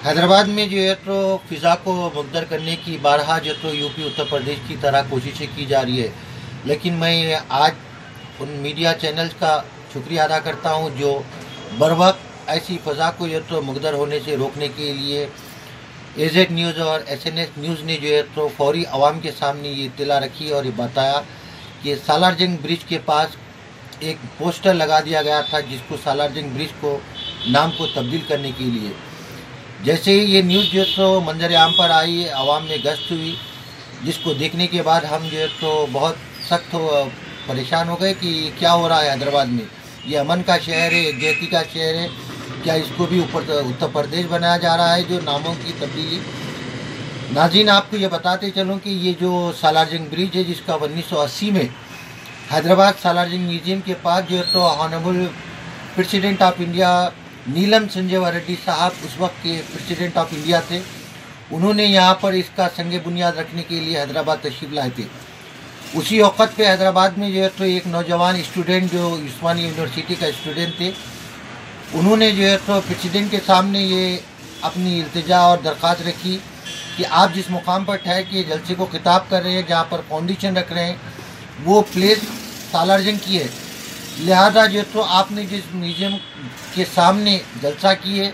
हैदराबाद में जो है तो फ़िज़ा को मुक़द्दर करने की बारहा जो तो यूपी उत्तर प्रदेश की तरह कोशिशें की जा रही है, लेकिन मैं आज उन मीडिया चैनल्स का शुक्रिया अदा करता हूं जो बरवक्त ऐसी फ़िज़ा को जो तो मुक़द्दर होने से रोकने के लिए एजेड न्यूज़ और एसएनएस न्यूज़ ने जो है तो फौरी आवाम के सामने ये इत्तला रखी और ये बताया कि सालारजंग ब्रिज के पास एक पोस्टर लगा दिया गया था जिसको सालारजंग ब्रिज को नाम को तब्दील करने के लिए। जैसे ही ये न्यूज़ जो तो मंजर आम पर आई, आवाम में गश्त हुई, जिसको देखने के बाद हम जो तो बहुत सख्त परेशान हो गए कि क्या हो रहा है हैदराबाद में। ये अमन का शहर है, यकजहती का शहर है, क्या इसको भी उत्तर प्रदेश बनाया जा रहा है जो नामों की तब्दीली। नाज़रीन, आपको ये बताते चलूँ कि ये जो सालारजंग ब्रिज है जिसका 1980 में हैदराबाद सालारजंग म्यूजियम के पास जो तो ऑनरेबल प्रेसिडेंट ऑफ इंडिया नीलम संजय रेड्डी साहब उस वक्त के प्रेसिडेंट ऑफ इंडिया थे, उन्होंने यहाँ पर इसका संग बुनियाद रखने के लिए हैदराबाद तशरीफ़ लाए थे। उसी वक़्त पे हैदराबाद में जो है तो एक नौजवान स्टूडेंट जो उस्मानी यूनिवर्सिटी का स्टूडेंट थे, उन्होंने जो है तो प्रेसिडेंट के सामने ये अपनी इल्तिजा और दरख्वास्त रखी कि आप जिस मुकाम पर ठहर के जलसे को खिताब कर रहे हैं, जहाँ पर फाउंडेशन रख रहे हैं, वो प्लेस सालारजंग की है, लिहाजा जो तो आपने जिस म्यूज़ियम के सामने जलसा किए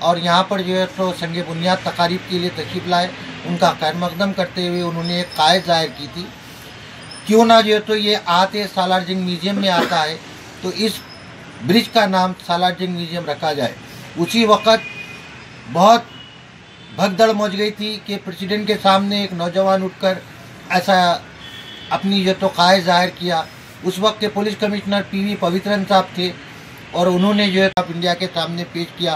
और यहाँ पर जो है तो संग बुनियाद तकारीब के लिए तशरीफ़ लाए, उनका खैर मकदम करते हुए उन्होंने एक कायद ज़ाहिर की थी क्यों ना जो है तो ये आते सालारजंग म्यूज़ियम में आता है तो इस ब्रिज का नाम सालारजंग म्यूज़ियम रखा जाए। उसी वक़्त बहुत भगदड़ मच गई थी कि प्रेसिडेंट के सामने एक नौजवान उठकर ऐसा अपनी जो तो कायद ज़ाहिर किया। उस वक्त के पुलिस कमिश्नर पीवी पवित्रन साहब थे और उन्होंने जो है ऑफ इंडिया के सामने पेश किया।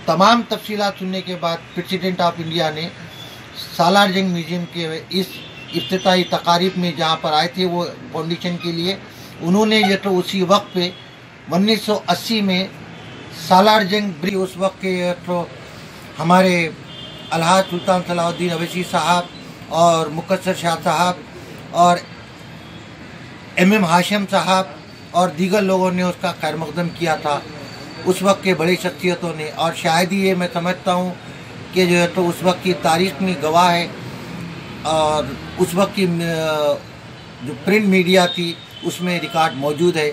तमाम तफसीलात सुनने के बाद प्रेसिडेंट ऑफ इंडिया ने सालारजंग म्यूज़ियम के इस इफ्तिताही तकारीब में जहाँ पर आए थे वो फाउंडेशन के लिए, उन्होंने जो तो उसी वक्त पे 1980 में सालारजंग ब्रिज, उस वक्त के तो हमारे अलहाज सुल्तान सलाहुद्दीन अवैसी साहब और मुकद्दर शाह साहब और एमएम हाशिम साहब और दीगर लोगों ने उसका खैर मकदम किया था, उस वक्त के बड़ी शख्सियतों ने। और शायद ही ये मैं समझता हूँ कि जो है तो उस वक्त की तारीख में गवाह है और उस वक्त की जो प्रिंट मीडिया थी उसमें रिकॉर्ड मौजूद है।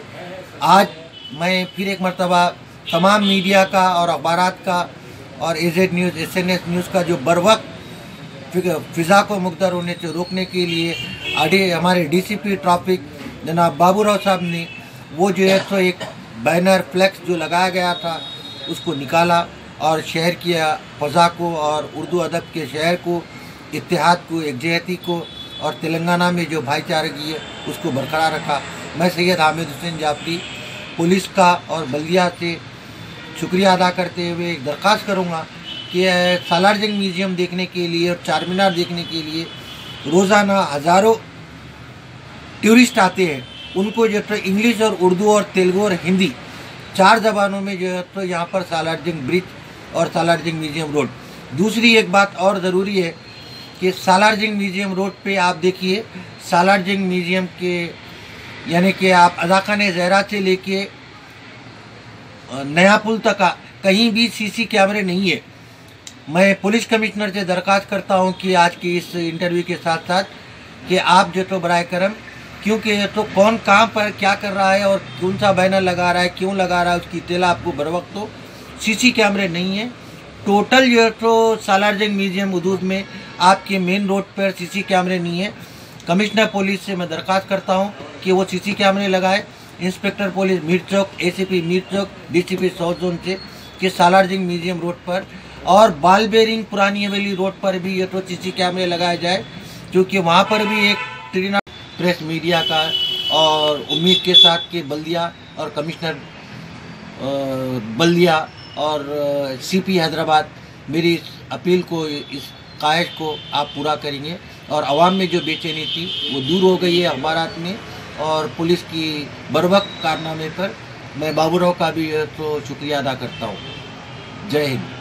आज मैं फिर एक मरतबा तमाम मीडिया का और अखबारात का और एजेड न्यूज़ एसएनएस न्यूज़ का जो बरवक्त फ़िज़ा को मुक़द्दर होने से रोकने के लिए हमारे डीसीपी ट्रैफिक जनाब बाबू राव साहब ने वो जो है तो एक बैनर फ्लैक्स जो लगाया गया था उसको निकाला और शहर की फ़ज़ा को और उर्दू अदब के शहर को, इत्तेहाद को, यकजहती को और तेलंगाना में जो भाईचारगी है उसको बरकरार रखा। मैं सैयद हामिद हुसैन जाफरी पुलिस का और बल्दिया से शुक्रिया अदा करते हुए एक दरख्वास्त करूँगा कि सालारजंग म्यूज़ियम देखने के लिए और चार मीनार देखने के लिए रोज़ाना हज़ारों टूरिस्ट आते हैं। उनको जो तो इंग्लिश और उर्दू और तेलुगु और हिंदी 4 ज़बानों में जो है तो यहाँ पर सालारजंग ब्रिज और सालारजंग म्यूज़ियम रोड। दूसरी एक बात और ज़रूरी है कि सालारजंग म्यूज़ियम रोड पे आप देखिए, सालारजंग म्यूज़ियम के यानी कि आप अज़ाखाने ज़हरा से लेके नया पुल तक कहीं भी सीसी कैमरे नहीं है। मैं पुलिस कमिश्नर से दरख्वास्त करता हूं कि आज की इस इंटरव्यू के साथ साथ कि आप जो तो बराए करम, क्योंकि तो कौन कहां पर क्या कर रहा है और कौन सा बैनर लगा रहा है, क्यों लगा रहा है, उसकी इत्तला आपको बर वक्त हो। सीसी कैमरे नहीं है टोटल जो तो सालारजंग म्यूज़ियम हदूद में आपके मेन रोड पर सीसी कैमरे नहीं है। कमिश्नर पुलिस से मैं दरख्वास्त करता हूँ कि वो सीसी कैमरे लगाए। इंस्पेक्टर पुलिस मीर चौक, एसीपी मीर चौक, डीसीपी साउथ जोन से कि सालारजंग म्यूज़ियम रोड पर और बाल बेरिंग पुरानी हवेली रोड पर भी ये तो सीसी कैमरे लगाए जाए, क्योंकि वहाँ पर भी एक ट्रिना प्रेस मीडिया का और उम्मीद के साथ कि बल्दिया और कमिश्नर बल्दिया और सीपी हैदराबाद मेरी इस अपील को, इस ख्वाहिश को आप पूरा करेंगे और आवाम में जो बेचैनी थी वो दूर हो गई है अखबारात में। और पुलिस की बरवक्त कारनामे पर मैं बाबू राव का भी तो शुक्रिया अदा करता हूँ। जय हिंद।